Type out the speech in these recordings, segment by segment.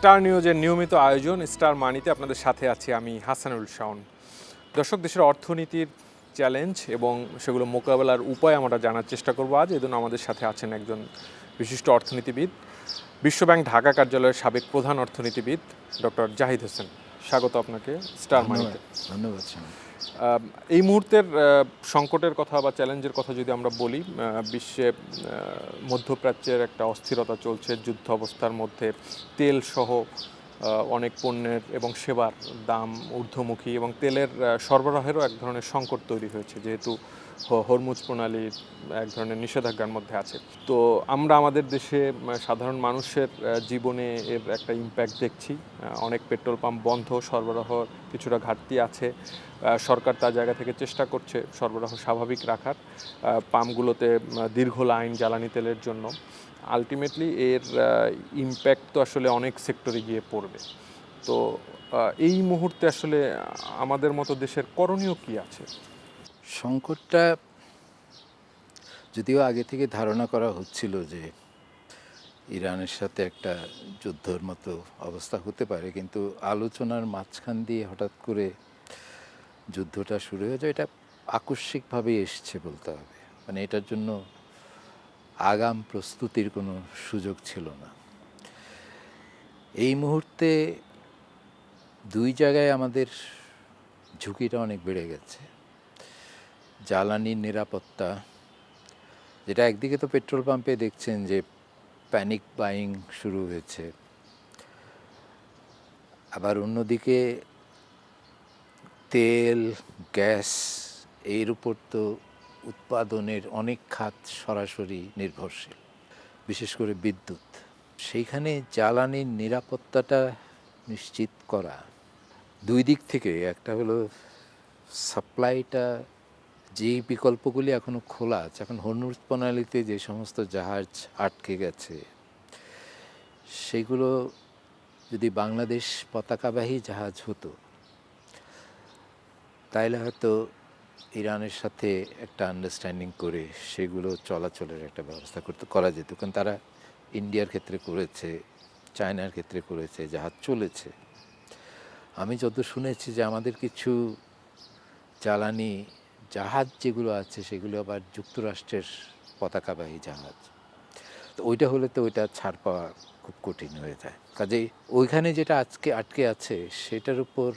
Star নিউজের নিয়মিত আয়োজন স্টার মানিতে আপনাদের সাথে আছি আমি হাসানুল শাওন। দর্শক, দেশের অর্থনীতির চ্যালেঞ্জ এবং সেগুলো মোকাবেলার উপায় আমরা জানার চেষ্টা করব আজ। এজন্য আমাদের সাথে আছেন একজন বিশিষ্ট অর্থনীতিবিদ, বিশ্বব্যাংক ঢাকা কার্যালয়ের সাবেক প্রধান অর্থনীতিবিদ ডক্টর জাহিদ হোসেন। স্বাগত আপনাকে স্টার মানিতে। ধন্যবাদ। এই মুহূর্তের সংকটের কথা বা চ্যালেঞ্জের কথা যদি আমরা বলি, বিশ্বে মধ্যপ্রাচ্যের একটা অস্থিরতা চলছে, যুদ্ধ অবস্থার মধ্যে তেল সহ অনেক পণ্যের এবং সেবার দাম ঊর্ধ্বমুখী এবং তেলের সরবরাহেরও এক ধরনের সংকট তৈরি হয়েছে, যেহেতু হরমুজ প্রণালী এক ধরনের নিষেধাজ্ঞার মধ্যে আছে। তো আমরা আমাদের দেশে সাধারণ মানুষের জীবনে এর একটা ইম্প্যাক্ট দেখছি। অনেক পেট্রোল পাম্প বন্ধ, সরবরাহ কিছুটা ঘাটতি আছে। সরকার তার জায়গা থেকে চেষ্টা করছে সরবরাহ স্বাভাবিক রাখার, পাম্পগুলোতে দীর্ঘ লাইন জ্বালানি তেলের জন্য। আলটিমেটলি এর ইম্প্যাক্ট তো আসলে অনেক সেক্টরে গিয়ে পড়বে। তো এই মুহূর্তে আসলে আমাদের মতো দেশের করণীয় কি আছে? সংকটটা যদিও আগে থেকে ধারণা করা হচ্ছিল যে ইরানের সাথে একটা যুদ্ধর মতো অবস্থা হতে পারে, কিন্তু আলোচনার মাঝখান দিয়ে হঠাৎ করে যুদ্ধটা শুরু হয়ে যায়। এটা আকস্মিকভাবেই এসছে বলতে হবে। মানে এটার জন্য আগাম প্রস্তুতির কোনো সুযোগ ছিল না। এই মুহূর্তে দুই জায়গায় আমাদের ঝুঁকিটা অনেক বেড়ে গেছে। জ্বালানির নিরাপত্তা, যেটা একদিকে তো পেট্রোল পাম্পে দেখছেন যে প্যানিক বাইং শুরু হয়েছে, আবার অন্যদিকে তেল, গ্যাস এর উপর তো উৎপাদনের অনেক খাত সরাসরি নির্ভরশীল, বিশেষ করে বিদ্যুৎ। সেইখানে জ্বালানির নিরাপত্তাটা নিশ্চিত করা দুই দিক থেকে, একটা হলো সাপ্লাইটা, যেই বিকল্পগুলি এখনও খোলা আছে। এখন হরমুজ প্রণালীতে যে সমস্ত জাহাজ আটকে গেছে, সেগুলো যদি বাংলাদেশ পতাকাবাহী জাহাজ হতো তাইলে হয়তো ইরানের সাথে একটা আন্ডারস্ট্যান্ডিং করে সেগুলো চলাচলের একটা ব্যবস্থা করা যেত। কারণ তারা ইন্ডিয়ার ক্ষেত্রে করেছে, চায়নার ক্ষেত্রে করেছে, জাহাজ চলেছে। আমি যত শুনেছি যে আমাদের কিছু জ্বালানি জাহাজ যেগুলো আছে সেগুলো আবার যুক্তরাষ্ট্রের পতাকাবাহী জাহাজ। তো ওইটা হলে তো ওইটা ছাড় পাওয়া খুব কঠিন হয়ে যায়। কাজেই ওইখানে যেটা আজকে আটকে আছে সেটার উপর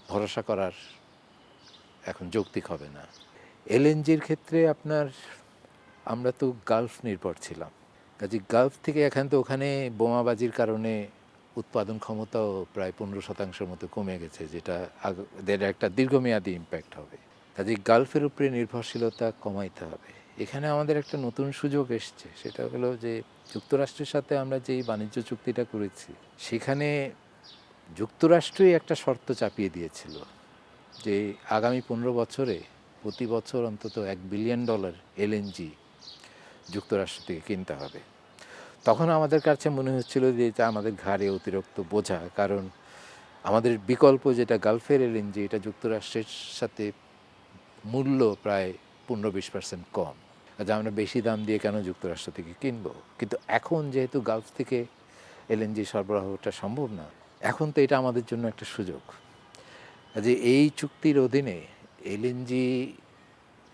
ভরসা করার এখন যৌক্তিক হবে না। এলএনজির ক্ষেত্রে আমরা তো গালফ নির্ভর ছিলাম। কাজেই গালফ থেকে এখন তো ওখানে বোমাবাজির কারণে উৎপাদন ক্ষমতাও প্রায় 15% মতো কমে গেছে, যেটা একটা দীর্ঘমেয়াদী ইম্প্যাক্ট হবে। কাজেই গালফের উপরে নির্ভরশীলতা কমাইতে হবে। এখানে আমাদের একটা নতুন সুযোগ এসছে, সেটা হলো যে যুক্তরাষ্ট্রের সাথে আমরা যেই বাণিজ্য চুক্তিটা করেছি, সেখানে যুক্তরাষ্ট্রই একটা শর্ত চাপিয়ে দিয়েছিল যে আগামী 15 বছরে প্রতি বছর অন্তত $1 বিলিয়ন এলএনজি যুক্তরাষ্ট্র থেকে কিনতে হবে। তখন আমাদের কাছে মনে হচ্ছিল যে এটা আমাদের ঘাড়ে অতিরিক্ত বোঝা, কারণ আমাদের বিকল্প যেটা গালফের এলএনজি, এটা যুক্তরাষ্ট্রের সাথে মূল্য প্রায় 15-20% কম। আচ্ছা, আমরা বেশি দাম দিয়ে কেন যুক্তরাষ্ট্র থেকে কিনবো? কিন্তু এখন যেহেতু গালফ থেকে এলএনজি সরবরাহটা সম্ভব না, এখন তো এটা আমাদের জন্য একটা সুযোগ। যে এই চুক্তির অধীনে এলএনজি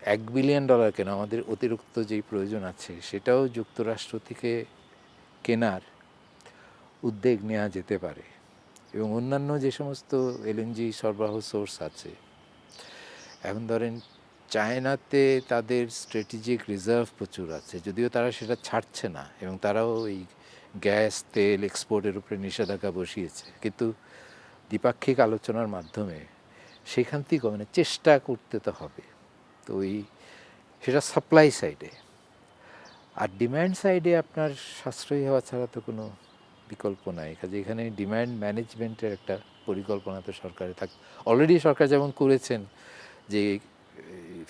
$1 বিলিয়ন কেন, আমাদের অতিরিক্ত যেই প্রয়োজন আছে সেটাও যুক্তরাষ্ট্র থেকে কেনার উদ্যোগ নেওয়া যেতে পারে। এবং অন্যান্য যে সমস্ত এলএনজি সরবরাহ সোর্স আছে, এখন ধরেন চায়নাতে তাদের স্ট্র্যাটেজিক রিজার্ভ প্রচুর আছে, যদিও তারা সেটা ছাড়ছে না এবং তারাও ওই গ্যাস তেল এক্সপোর্টের উপরে নিষেধাজ্ঞা বসিয়েছে, কিন্তু দ্বিপাক্ষিক আলোচনার মাধ্যমে সেখান থেকে মানে চেষ্টা করতে তো হবে। তো সেটা সাপ্লাই সাইডে। আর ডিম্যান্ড সাইডে আপনার সাশ্রয়ী হওয়া ছাড়া তো কোনো বিকল্প নাই। কাজে এখানে ডিম্যান্ড ম্যানেজমেন্টের একটা পরিকল্পনা তো সরকারের অলরেডি সরকার যেমন করেছেন যে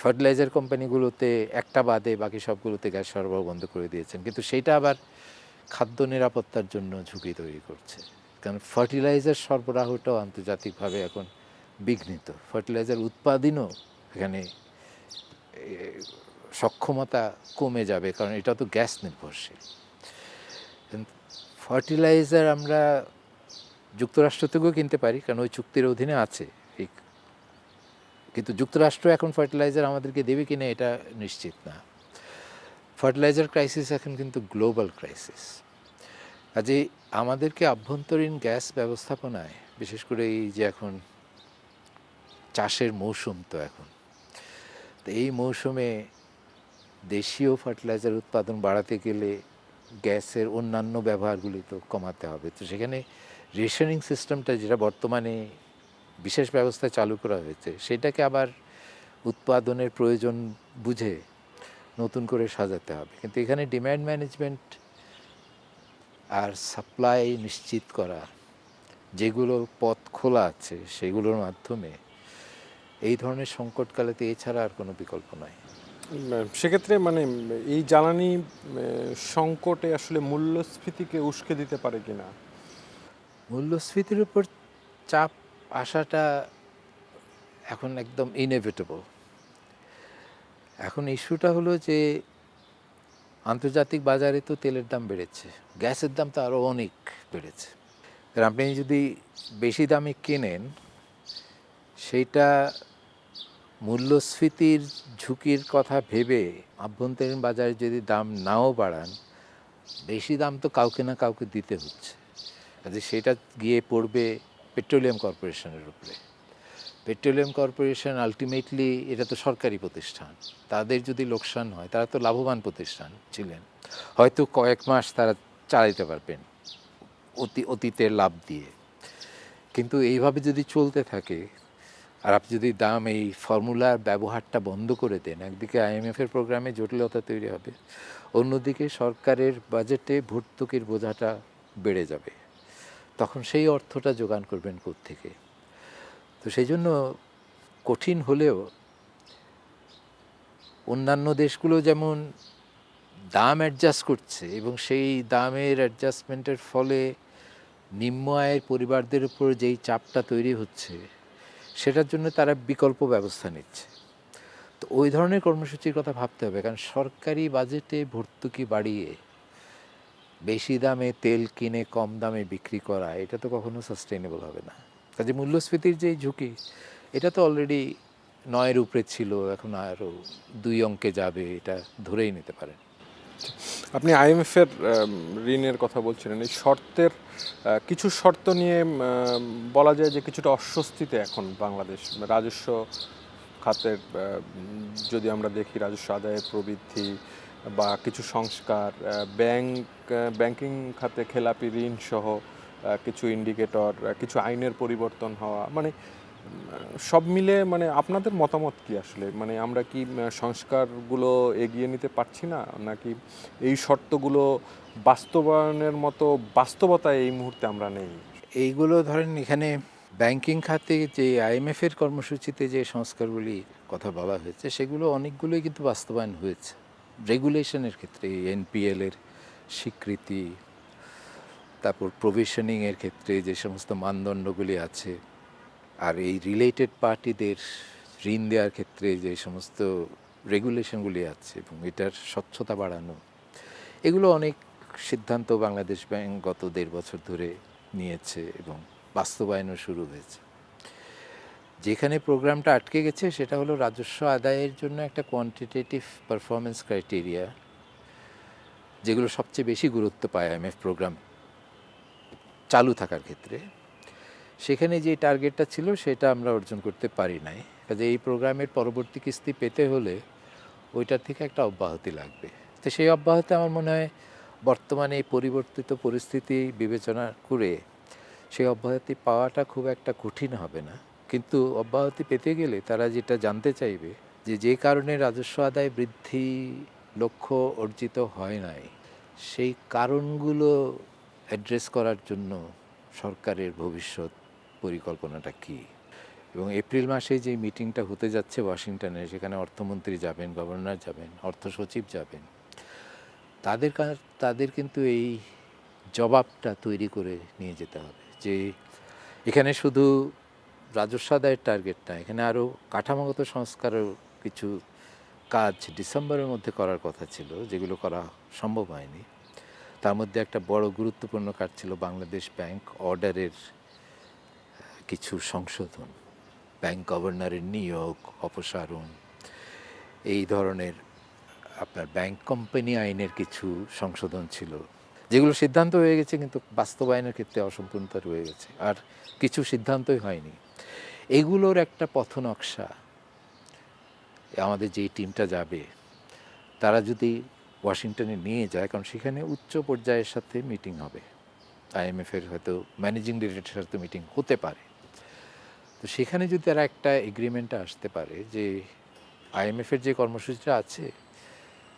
ফার্টিলাইজার কোম্পানিগুলোতে একটা বাদে বাকি সবগুলোতে গ্যাস সরবরাহ বন্ধ করে দিয়েছেন, কিন্তু সেইটা আবার খাদ্য নিরাপত্তার জন্য ঝুঁকি তৈরি করছে। কারণ ফার্টিলাইজার সরবরাহটাও আন্তর্জাতিকভাবে এখন বিঘ্নিত। ফার্টিলাইজার উৎপাদনও এখানে সক্ষমতা কমে যাবে, কারণ এটা তো গ্যাস নির্ভরশীল। ফার্টিলাইজার আমরা যুক্তরাষ্ট্র থেকেও কিনতে পারি, কারণ ওই চুক্তির অধীনে আছে এই। কিন্তু যুক্তরাষ্ট্র এখন ফার্টিলাইজার আমাদেরকে দেবে কিনা এটা নিশ্চিত না। ফার্টিলাইজার ক্রাইসিস এখন কিন্তু গ্লোবাল ক্রাইসিস। কাজেই আমাদেরকে আভ্যন্তরীণ গ্যাস ব্যবস্থাপনায়, বিশেষ করে এই যে এখন চাষের মৌসুম, তো এখন তো এই মৌসুমে দেশীয় ফার্টিলাইজার উৎপাদন বাড়াতে গেলে গ্যাসের অন্যান্য ব্যবহারগুলি তো কমাতে হবে। তো সেখানে রেশনিং সিস্টেমটা যেটা বর্তমানে বিশেষ ব্যবস্থায় চালু করা হয়েছে, সেটাকে আবার উৎপাদনের প্রয়োজন বুঝে নতুন করে সাজাতে হবে। কিন্তু এখানে ডিম্যান্ড ম্যানেজমেন্ট আর সাপ্লাই নিশ্চিত করা, যেগুলো পথ খোলা আছে সেগুলোর মাধ্যমে এই ধরনের সংকটকালেতে এছাড়া আর কোনো বিকল্প নয়। সেক্ষেত্রে মানে এই জ্বালানি সংকটে আসলে মূল্যস্ফীতিকে উস্কে দিতে পারে কিনা? মূল্যস্ফীতির উপর চাপ আসাটা এখন একদম ইনএভিটেবল। এখন ইস্যুটা হলো যে আন্তর্জাতিক বাজারে তো তেলের দাম বেড়েছে, গ্যাসের দাম তো আরও অনেক বেড়েছে। আর আপনি যদি বেশি দামে কেনেন, সেইটা মূল্যস্ফীতির ঝুঁকির কথা ভেবে আভ্যন্তরীণ বাজারে যদি দাম নাও বাড়ান, বেশি দাম তো কাউকে না কাউকে দিতে হচ্ছে। কাজে সেটা গিয়ে পড়বে পেট্রোলিয়াম কর্পোরেশনের উপরে। পেট্রোলিয়াম কর্পোরেশন আলটিমেটলি এটা তো সরকারি প্রতিষ্ঠান, তাদের যদি লোকসান হয়, তারা তো লাভবান প্রতিষ্ঠান ছিলেন, হয়তো কয়েক মাস তারা চালাইতে পারবেন অতীতের লাভ দিয়ে। কিন্তু এইভাবে যদি চলতে থাকে, আর আপনি যদি দাম এই ফর্মুলার ব্যবহারটা বন্ধ করে দেন, একদিকে আইএমএফের প্রোগ্রামে জটিলতা তৈরি হবে, অন্যদিকে সরকারের বাজেটে ভর্তুকির বোঝাটা বেড়ে যাবে। তখন সেই অর্থটা জোগান করবেন কোত্থেকে? তো সেই জন্য কঠিন হলেও অন্যান্য দেশগুলো যেমন দাম অ্যাডজাস্ট করছে, এবং সেই দামের অ্যাডজাস্টমেন্টের ফলে নিম্ন আয়ের পরিবারদের উপর যেই চাপটা তৈরি হচ্ছে, সেটার জন্য তারা বিকল্প ব্যবস্থা নিচ্ছে। তো ওই ধরনের কর্মসূচির কথা ভাবতে হবে, কারণ সরকারি বাজেটে ভর্তুকি বাড়িয়ে বেশি দামে তেল কিনে কম দামে বিক্রি করা, এটা তো কখনো সাস্টেইনেবল হবে না। কাজে মূল্যস্ফীতির যে ঝুঁকি, এটা তো অলরেডি 9-এর উপরে ছিল, এখন আরও 2 অঙ্কে যাবে, এটা ধরেই নিতে পারেন। আপনি আইএমএফের ঋণের কথা বলছিলেন, এই শর্তের কিছু শর্ত নিয়ে বলা যায় যে কিছুটা অস্বস্তিতে এখন বাংলাদেশ। রাজস্ব খাতের যদি আমরা দেখি, রাজস্ব আদায়ের প্রবৃদ্ধি বা কিছু সংস্কার, ব্যাংকিং খাতে খেলাপি ঋণ সহ কিছু ইন্ডিকেটর, কিছু আইনের পরিবর্তন হওয়া, মানে সব মিলে মানে আপনাদের মতামত কি আসলে? মানে আমরা কি সংস্কারগুলো এগিয়ে নিতে পারছি না, নাকি এই শর্তগুলো বাস্তবায়নের মতো বাস্তবতায় এই মুহূর্তে আমরা নেই? এইগুলো ধরেন, এখানে ব্যাংকিং খাতে যে আইএমএফের কর্মসূচিতে যে সংস্কারগুলি কথা বলা হয়েছে, সেগুলো অনেকগুলোই কিন্তু বাস্তবায়ন হয়েছে। রেগুলেশনের ক্ষেত্রে এনপিএল এর স্বীকৃতি, তারপর প্রভিশনিংয়ের ক্ষেত্রে যে সমস্ত মানদণ্ডগুলি আছে, আর এই রিলেটেড পার্টিদের ঋণ দেওয়ার ক্ষেত্রে যে সমস্ত রেগুলেশনগুলি আছে এবং এটার স্বচ্ছতা বাড়ানো, এগুলো অনেক সিদ্ধান্ত বাংলাদেশ ব্যাংক গত 1.5 বছর ধরে নিয়েছে এবং বাস্তবায়নও শুরু হয়েছে। যেখানে প্রোগ্রামটা আটকে গেছে সেটা হলো রাজস্ব আদায়ের জন্য একটা কোয়ান্টিটেটিভ পারফরমেন্স ক্রাইটেরিয়া, যেগুলো সবচেয়ে বেশি গুরুত্ব পায় আইএমএফ প্রোগ্রাম চালু থাকার ক্ষেত্রে। সেখানে যে টার্গেটটা ছিল সেটা আমরা অর্জন করতে পারি নাই। কাজে এই প্রোগ্রামের পরবর্তী কিস্তি পেতে হলে ওইটার থেকে একটা অব্যাহতি লাগবে। তো সেই অব্যাহতি আমার মনে হয় বর্তমানে এই পরিবর্তিত পরিস্থিতি বিবেচনা করে সেই অব্যাহতি পাওয়াটা খুব একটা কঠিন হবে না। কিন্তু অব্যাহতি পেতে গেলে তারা যেটা জানতে চাইবে, যে কারণে রাজস্ব আদায় বৃদ্ধি লক্ষ্য অর্জিত হয় নাই, সেই কারণগুলো অ্যাড্রেস করার জন্য সরকারের ভবিষ্যৎ পরিকল্পনাটা কী। এবং এপ্রিল মাসে যে মিটিংটা হতে যাচ্ছে ওয়াশিংটনে, সেখানে অর্থমন্ত্রী যাবেন, গভর্নর যাবেন, অর্থ সচিব যাবেন, তাদের কিন্তু এই জবাবটা তৈরি করে নিয়ে যেতে হবে যে এখানে শুধু রাজস্ব আদায়ের টার্গেট না, এখানে আরও কাঠামোগত সংস্কারের কিছু কাজ ডিসেম্বরের মধ্যে করার কথা ছিল, যেগুলো করা সম্ভব হয়নি। তার মধ্যে একটা বড় গুরুত্বপূর্ণ কাজ ছিল বাংলাদেশ ব্যাংক অর্ডারের কিছু সংশোধন, ব্যাংক গভর্নরের নিয়োগ, অপসারণ, এই ধরনের আপনার ব্যাংক কোম্পানি আইনের কিছু সংশোধন ছিল, যেগুলো সিদ্ধান্ত হয়ে গেছে কিন্তু বাস্তবায়নের ক্ষেত্রে অসম্পূর্ণতা রয়ে গেছে, আর কিছু সিদ্ধান্তই হয়নি। এগুলোর একটা পথনকশা আমাদের যেই টিমটা যাবে তারা যদি ওয়াশিংটনে নিয়ে যায়, কারণ সেখানে উচ্চ পর্যায়ের সাথে মিটিং হবে, আইএমএফের হয়তো ম্যানেজিং ডিরেক্টরের সাথে মিটিং হতে পারে, তো সেখানে যদি তারা একটা এগ্রিমেন্টে আসতে পারে যে আইএমএফের যে কর্মসূচিটা আছে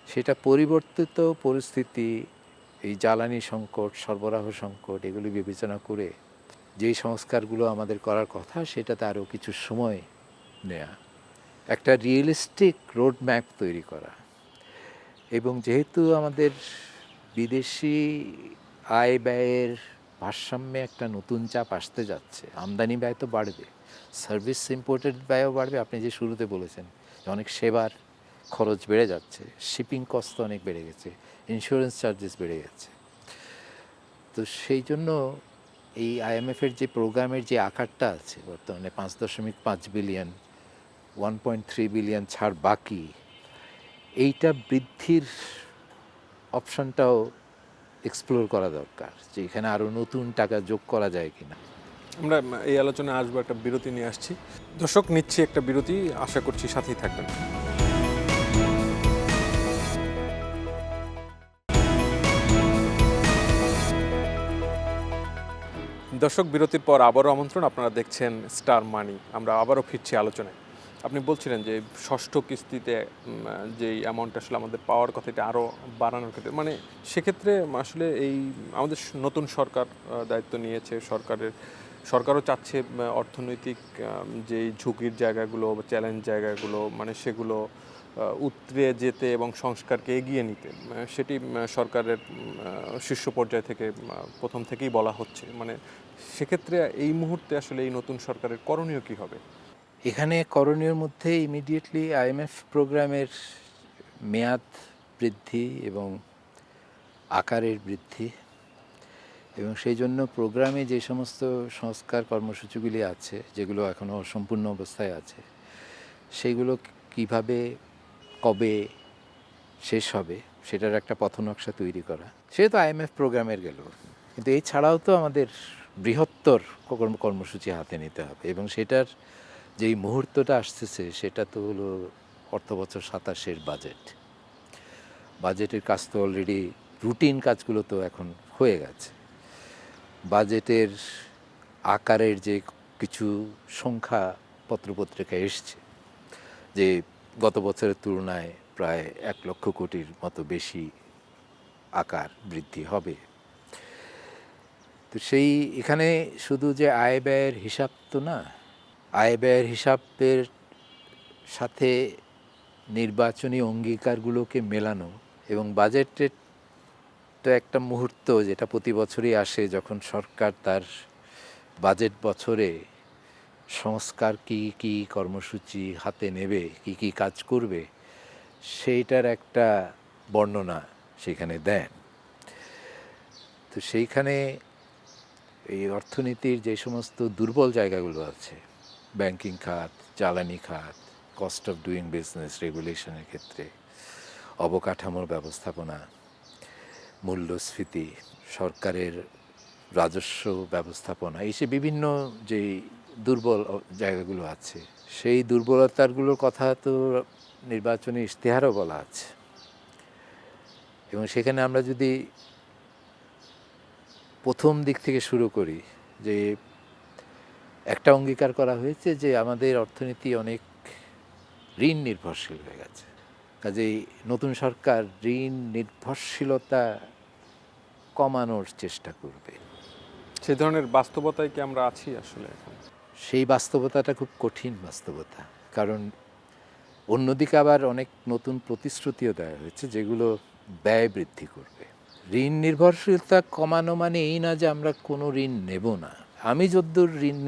সেটা পরিবর্তিত পরিস্থিতি, এই জ্বালানি সংকট, সরবরাহ সংকট, এগুলি বিবেচনা করে যেই সংস্কারগুলো আমাদের করার কথা সেটাতে আরও কিছু সময় নেয়া, একটা রিয়েলিস্টিক রোড ম্যাপ তৈরি করা। এবং যেহেতু আমাদের বিদেশি আয় ব্যয়ের ভারসাম্যে একটা নতুন চাপ আসতে যাচ্ছে, আমদানি ব্যয় তো বাড়বে, সার্ভিস ইম্পোর্টেড ব্যয়ও বাড়বে। আপনি যে শুরুতে বলেছেন যে অনেক সেবার খরচ বেড়ে যাচ্ছে, শিপিং কস্ট অনেক বেড়ে গেছে, ইন্স্যুরেন্স চার্জেস বেড়ে গেছে। তো সেই জন্য এই আইএমএফের যে প্রোগ্রামের যে আকারটা আছে বর্তমানে 5.5 বিলিয়ন, 1.3 বিলিয়ন ছাড় বাকি, এইটা বৃদ্ধির অপশনটাও এক্সপ্লোর করা দরকার, যে এখানে আরও নতুন টাকা যোগ করা যায় কিনা। আমরা এই আলোচনায় আসবো, একটা বিরতি নিয়ে আসছি। দর্শক, নিচ্ছি একটা বিরতি, আশা করছি সাথেই থাকবেন। দর্শক, বিরতির পর আবারও আমন্ত্রণ, আপনারা দেখছেন স্টার মানি। আমরা আবারও ফিরছি আলোচনায়। আপনি বলছিলেন যে ষষ্ঠ কিস্তিতে যেই অ্যামাউন্ট আসলে আমাদের পাওয়ার কথা, এটা আরও বাড়ানোর ক্ষেত্রে, মানে সেক্ষেত্রে আসলে এই আমাদের নতুন সরকার দায়িত্ব নিয়েছে, সরকারও চাচ্ছে অর্থনৈতিক যেই ঝুঁকির জায়গাগুলো বা চ্যালেঞ্জ জায়গাগুলো, মানে সেগুলো উতরে যেতে এবং সংস্কারকে এগিয়ে নিতে, সেটি সরকারের শীর্ষ পর্যায় থেকে প্রথম থেকেই বলা হচ্ছে। মানে সেক্ষেত্রে এই মুহূর্তে আসলে এই নতুন সরকারের করণীয় কী হবে? এখানে করণীয়র মধ্যে ইমিডিয়েটলি আইএমএফ প্রোগ্রামের মেয়াদ বৃদ্ধি এবং আকারের বৃদ্ধি, এবং সেই জন্য প্রোগ্রামে যে সমস্ত সংস্কার কর্মসূচিগুলি আছে যেগুলো এখনও অসম্পূর্ণ অবস্থায় আছে, সেইগুলো কিভাবে কবে শেষ হবে সেটার একটা পথনকশা তৈরি করা। সে তো আইএমএফ প্রোগ্রামের গেল, কিন্তু এই ছাড়াও তো আমাদের বৃহত্তর কর্মসূচি হাতে নিতে হবে, এবং সেটার যেই মুহূর্তটা আসতেছে সেটা তো হলো অর্থবছর 27-এর বাজেটের কাজ তো অলরেডি, রুটিন কাজগুলো তো এখন হয়ে গেছে। বাজেটের আকারের যে কিছু সংখ্যা পত্রপত্রিকায় এসছে, যে গত বছরের তুলনায় প্রায় 1 লক্ষ কোটির মতো বেশি আকার বৃদ্ধি হবে। তো সেই এখানে শুধু যে আয় ব্যয়ের হিসাব তো না, আয় ব্যয়ের হিসাবের সাথে নির্বাচনী অঙ্গীকারগুলোকে মেলানো, এবং বাজেটের তো একটা মুহূর্ত যেটা প্রতি বছরই আসে, যখন সরকার তার বাজেট বছরে সংস্কার কি কি কর্মসূচি হাতে নেবে, কি কি কাজ করবে, সেইটার একটা বর্ণনা সেখানে দেন। তো সেইখানে এই অর্থনীতির যে সমস্ত দুর্বল জায়গাগুলো আছে, ব্যাংকিং খাত, জ্বালানি খাত, কস্ট অফ ডুইং বিজনেস রেগুলেশনের ক্ষেত্রে, অবকাঠামোর ব্যবস্থাপনা, মূল্যস্ফীতি, সরকারের রাজস্ব ব্যবস্থাপনা, এই সে বিভিন্ন যে দুর্বল জায়গাগুলো আছে, সেই দুর্বলতাগুলোর কথা তো নির্বাচনী ইশতেহারও বলা আছে। এবং সেখানে আমরা যদি প্রথম দিক থেকে শুরু করি, যে একটা অঙ্গীকার করা হয়েছে যে আমাদের অর্থনীতি অনেক ঋণ নির্ভরশীল হয়ে গেছে, কাজেই নতুন সরকার ঋণ নির্ভরশীলতা কমানোর চেষ্টা করবে। সে ধরনের বাস্তবতায় কি আমরা আছি আসলে এখন? সেই বাস্তবতাটা খুব কঠিন বাস্তবতা, কারণ অন্যদিকে আবার অনেক নতুন প্রতিশ্রুতিও দেওয়া হয়েছে যেগুলো ব্যয় বৃদ্ধি করবে। ঋণ নির্ভরশীলতা কমানো মানে এই না যে আমরা কোনো ঋণ নেব না। আমি যদ্দূর ঋণ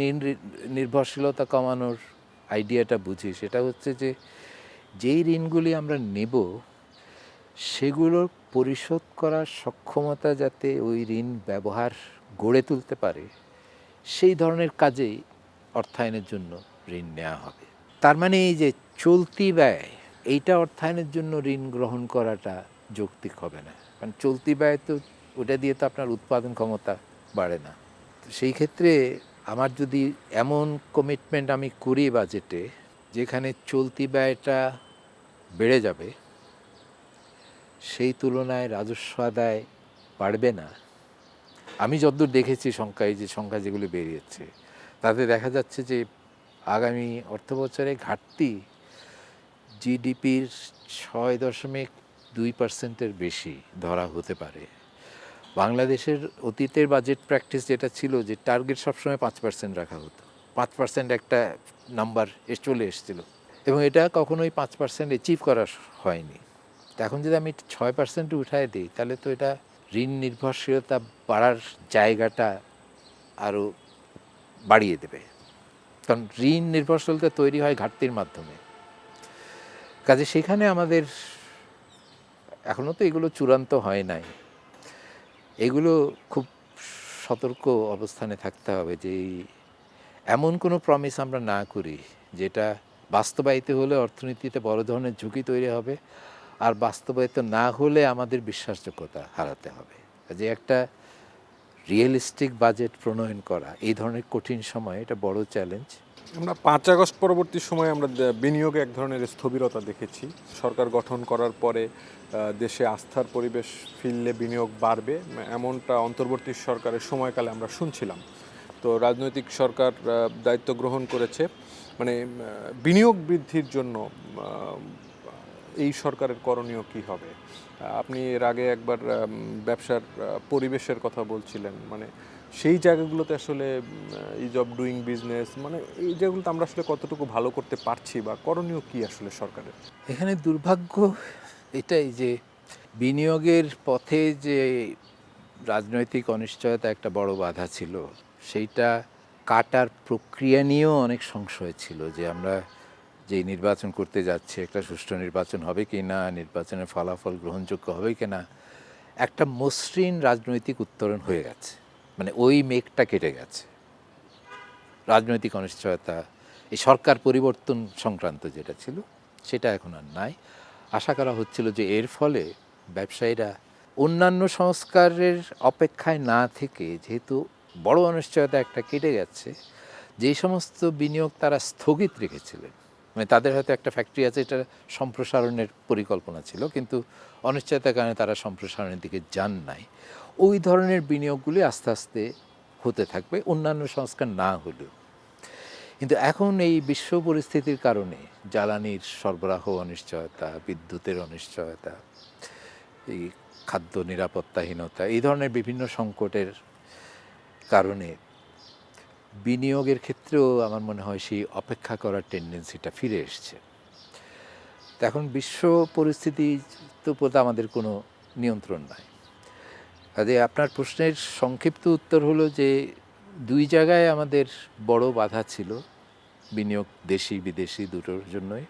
নির্ভরশীলতা কমানোর আইডিয়াটা বুঝি, সেটা হচ্ছে যে যেই ঋণগুলি আমরা নেব সেগুলোর পরিশোধ করার সক্ষমতা যাতে ওই ঋণ ব্যবহার গড়ে তুলতে পারে, সেই ধরনের কাজেই অর্থায়নের জন্য ঋণ নেওয়া হবে। তার মানে এই যে চলতি ব্যয়, এইটা অর্থায়নের জন্য ঋণ গ্রহণ করাটা যৌক্তিক হবে না, কারণ চলতি ব্যয় তো ওটা দিয়ে তো আপনার উৎপাদন ক্ষমতা বাড়ে না। তো সেই ক্ষেত্রে আমার যদি এমন কমিটমেন্ট আমি করি বাজেটে যেখানে চলতি ব্যয়টা বেড়ে যাবে, সেই তুলনায় রাজস্ব আদায় বাড়বে না। আমি যতদূর দেখেছি সংখ্যায়, যে সংখ্যা যেগুলো বেরিয়েছে তাতে দেখা যাচ্ছে যে আগামী অর্থবছরে ঘাটতি জিডিপির 6.2% বেশি ধরা হতে পারে। বাংলাদেশের অতীতের বাজেট প্র্যাকটিস যেটা ছিল যে টার্গেট সবসময় 5% রাখা হতো, 5% একটা নাম্বার চলে এসেছিল, এবং এটা কখনোই 5% অ্যাচিভ করা হয়নি। তো এখন যদি আমি 6% উঠায় দিই তাহলে তো এটা ঋণ নির্ভরশীলতা বাড়ার জায়গাটা আরও বাড়িয়ে দেবে, কারণ ঋণ নির্ভরশীলতা তৈরি হয় ঘাটতির মাধ্যমে। কাজে সেখানে আমাদের এখনও তো এগুলো চূড়ান্ত হয় নাই, এগুলো খুব সতর্ক অবস্থানে থাকতে হবে যে এমন কোনো প্রমিস আমরা না করি যেটা বাস্তবায়িত হলে অর্থনীতিতে বড় ধরনের ঝুঁকি তৈরি হবে, আর বাস্তবায়িত না হলে আমাদের বিশ্বাসযোগ্যতা হারাতে হবে। যে একটা রিয়েলিস্টিক বাজেট প্রণয়ন করা এই ধরনের কঠিন সময় এটা বড় চ্যালেঞ্জ। আমরা 5 আগস্ট পরবর্তী সময়ে আমরা বিনিয়োগে এক ধরনের স্থবিরতা দেখেছি। সরকার গঠন করার পরে দেশে আস্থার পরিবেশ ফিরলে বিনিয়োগ বাড়বে, এমনটা অন্তর্বর্তী সরকারের সময়কালে আমরা শুনছিলাম। তো রাজনৈতিক সরকার দায়িত্ব গ্রহণ করেছে, মানে বিনিয়োগ বৃদ্ধির জন্য এই সরকারের করণীয় কি হবে? আপনি এর আগে একবার ব্যবসার পরিবেশের কথা বলছিলেন, মানে সেই জায়গাগুলোতে আসলে ইজ অফ ডুইং বিজনেস, মানে এই জায়গাগুলোতে আমরা আসলে কতটুকু ভালো করতে পারছি বা করণীয় কি আসলে সরকারের? এখানে দুর্ভাগ্য এটাই যে বিনিয়োগের পথে যে রাজনৈতিক অনিশ্চয়তা একটা বড় বাধা ছিল, সেইটা কাটার প্রক্রিয়া নিয়েও অনেক সংশয় ছিল যে আমরা যে নির্বাচন করতে যাচ্ছি একটা সুষ্ঠু নির্বাচন হবে কি না, নির্বাচনের ফলাফল গ্রহণযোগ্য হবে কি না, একটা মসৃণ রাজনৈতিক উত্তরণ হয়ে গেছে, মানে ওই মেঘটা কেটে গেছে। রাজনৈতিক অনিশ্চয়তা, এই সরকার পরিবর্তন সংক্রান্ত যেটা ছিল সেটা এখন আর নাই। আশা করা হচ্ছিল যে এর ফলে ব্যবসায়ীরা অন্যান্য সংস্কারের অপেক্ষায় না থেকে, যেহেতু বড় অনিশ্চয়তা একটা কেটে গেছে, যেই সমস্ত বিনিয়োগ তারা স্থগিত রেখেছিলেন, মানে তাদের হয়তো একটা ফ্যাক্টরি আছে, এটা সম্প্রসারণের পরিকল্পনা ছিল কিন্তু অনিশ্চয়তার কারণে তারা সম্প্রসারণের দিকে যান নাই, ওই ধরনের বিনিয়োগগুলি আস্তে আস্তে হতে থাকবে অন্যান্য সংস্কার না হলেও। কিন্তু এখন এই বিশ্ব পরিস্থিতির কারণে জ্বালানির সরবরাহ অনিশ্চয়তা, বিদ্যুতের অনিশ্চয়তা, এই খাদ্য নিরাপত্তাহীনতা, এই ধরনের বিভিন্ন সংকটের কারণে বিনিয়োগের ক্ষেত্রেও আমার মনে হয় সেই অপেক্ষা করার টেন্ডেন্সিটা ফিরে এসছে। তো এখন বিশ্ব পরিস্থিতি তো প্রতি আমাদের কোনো নিয়ন্ত্রণ নাই। কাজে আপনার প্রশ্নের সংক্ষিপ্ত উত্তর হলো যে দুই জায়গায় আমাদের বড় বাধা ছিল বিনিয়োগ, দেশি বিদেশি দুটোর জন্যই।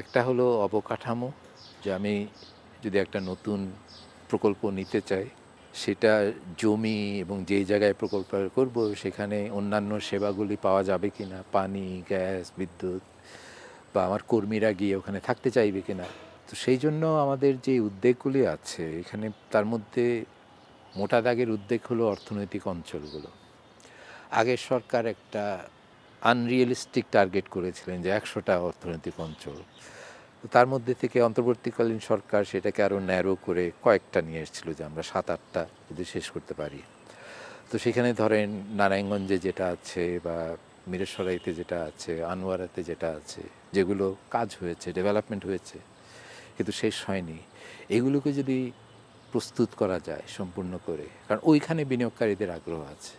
একটা হলো অবকাঠামো, যে আমি যদি একটা নতুন প্রকল্প নিতে চাই, সেটা জমি এবং যেই জায়গায় প্রকল্প করব সেখানে অন্যান্য সেবাগুলি পাওয়া যাবে কি না, পানি, গ্যাস, বিদ্যুৎ, বা আমার কর্মীরা গিয়ে ওখানে থাকতে চাইবে কি না। তো সেই জন্য আমাদের যে উদ্যোগগুলি আছে এখানে, তার মধ্যে মোটা দাগের উদ্যোগ হলো অর্থনৈতিক অঞ্চলগুলো। আগের সরকার একটা আনরিয়েলিস্টিক টার্গেট করেছিলেন যে 100টা অর্থনৈতিক অঞ্চল, তো তার মধ্যে থেকে অন্তর্বর্তীকালীন সরকার সেটাকে আরও ন্যারো করে কয়েকটা নিয়ে এসেছিলো যে আমরা 7-8টা যদি শেষ করতে পারি। তো সেখানে ধরেন নারায়ণগঞ্জে যেটা আছে, বা মিরসরাইতে যেটা আছে, আনোয়ারাতে যেটা আছে, যেগুলো কাজ হয়েছে, ডেভেলপমেন্ট হয়েছে কিন্তু শেষ হয়নি, এগুলোকে যদি প্রস্তুত করা যায় সম্পূর্ণ করে, কারণ ওইখানে বিনিয়োগকারীদের আগ্রহ আছে,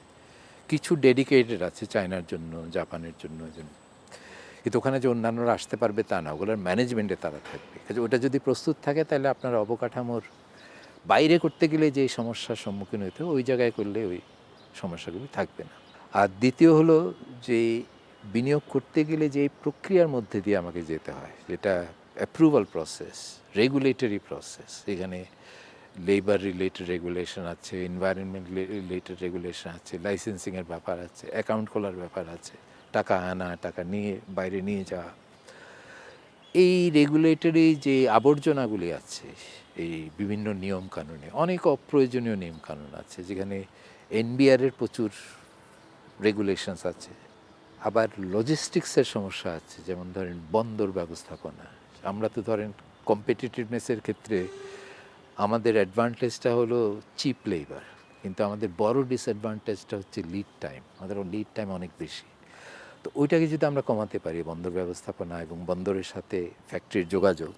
কিছু ডেডিকেটেড আছে চায়নার জন্য, জাপানের জন্য, কিন্তু ওখানে যে অন্যান্যরা আসতে পারবে তা না, ওগুলোর ম্যানেজমেন্টে তারা থাকবে। কাজে ওটা যদি প্রস্তুত থাকে তাহলে আপনার অবকাঠামোর বাইরে করতে গেলে যে সমস্যার সম্মুখীন হতে ওই জায়গায় করলে ওই সমস্যাগুলি থাকবে না। আর দ্বিতীয় হলো যে বিনিয়োগ করতে গেলে যে প্রক্রিয়ার মধ্যে দিয়ে আমাকে যেতে হয়, যেটা অ্যাপ্রুভাল প্রসেস, রেগুলেটরি প্রসেস, এখানে লেবার রিলেটেড রেগুলেশন আছে, এনভায়রনমেন্ট রিলেটেড রেগুলেশন আছে, লাইসেন্সিংয়ের ব্যাপার আছে, অ্যাকাউন্ট খোলার ব্যাপার আছে, টাকা আনা, টাকা নিয়ে বাইরে নিয়ে যাওয়া, এই রেগুলেটরি যে আবর্জনাগুলি আছে এই বিভিন্ন নিয়ম কানুনে, অনেক অপ্রয়োজনীয় নিয়ম কানুন আছে, যেখানে এনবিআরের প্রচুর রেগুলেশনস আছে। আবার লজিস্টিক্সের সমস্যা আছে, যেমন ধরেন বন্দর ব্যবস্থাপনা। আমরা তো ধরেন কম্পিটিটিভনেসের ক্ষেত্রে আমাদের অ্যাডভান্টেজটা হলো চিপ লেবার, কিন্তু আমাদের বড় ডিসঅ্যাডভান্টেজটা হচ্ছে লিড টাইম। আমাদের লিড টাইম অনেক বেশি। তো ওইটাকে যদি আমরা কমাতে পারি, বন্দর ব্যবস্থাপনা এবং বন্দরের সাথে ফ্যাক্টরির যোগাযোগ,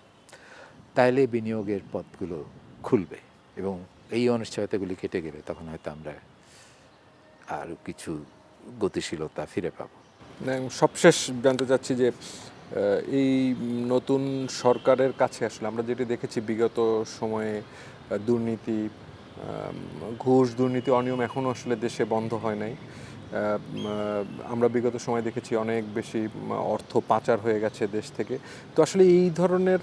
তাহলে বিনিয়োগের পথগুলো খুলবে এবং এই অনিশ্চয়তাগুলি কেটে গেলে তখন হয়তো আমরা আরও কিছু গতিশীলতা ফিরে পাবো। সবশেষ জানতে চাচ্ছি যে এই নতুন সরকারের কাছে আসলে আমরা যেটি দেখেছি বিগত সময়ে দুর্নীতি, ঘুষ, দুর্নীতি, অনিয়ম এখনও আসলে দেশে বন্ধ হয় নাই। আমরা বিগত সময় দেখেছি অনেক বেশি অর্থ পাচার হয়ে গেছে দেশ থেকে। তো আসলে এই ধরনের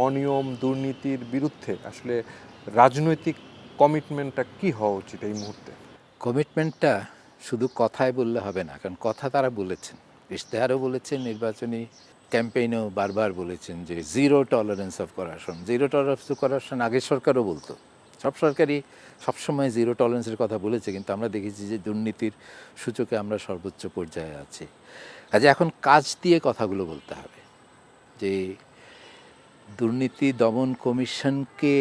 অনিয়ম, দুর্নীতির বিরুদ্ধে আসলে রাজনৈতিক কমিটমেন্টটা কি হওয়া উচিত এই মুহূর্তে? কমিটমেন্টটা শুধু কথায় বললে হবে না, কারণ কথা তারা বলেছেন, ইশতেহারও বলেছেন, নির্বাচনী ক্যাম্পেইনেও বারবার বলেছেন যে zero tolerance of corruption. Zero tolerance of corruption আগের সরকারও বলতো, সব সরকারই সবসময় জিরো টলারেন্সের কথা বলেছে, কিন্তু আমরা দেখেছি যে দুর্নীতির সূচকে আমরা সর্বোচ্চ পর্যায়ে আছি। কাজে এখন কাজ দিয়ে কথাগুলো বলতে হবে, যে দুর্নীতি দমন কমিশনকে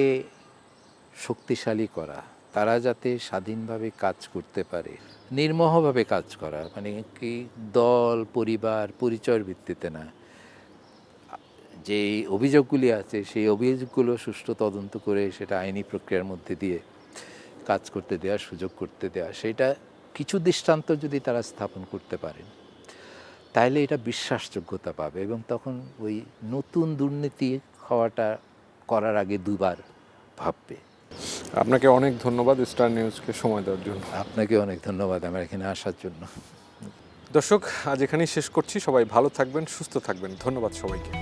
শক্তিশালী করা, তারা যাতে স্বাধীনভাবে কাজ করতে পারে, নির্মোহভাবে কাজ করা, মানে কি দল, পরিবার, পরিচয়ের ভিত্তিতে না। যে অভিযোগগুলি আছে সেই অভিযোগগুলো সুষ্ঠু তদন্ত করে সেটা আইনি প্রক্রিয়ার মধ্যে দিয়ে কাজ করতে দেওয়া, সুযোগ করতে দেওয়া, সেটা কিছু দৃষ্টান্ত যদি তারা স্থাপন করতে পারেন, তাহলে এটা বিশ্বাসযোগ্যতা পাবে এবং তখন ওই নতুন দুর্নীতি হওয়াটা করার আগে দুবার ভাববে। আপনাকে অনেক ধন্যবাদ স্টার নিউজকে সময় দেওয়ার জন্য। আপনাকে অনেক ধন্যবাদ আমার এখানে আসার জন্য। দর্শক, আজ এখানেই শেষ করছি। সবাই ভালো থাকবেন, সুস্থ থাকবেন। ধন্যবাদ সবাইকে।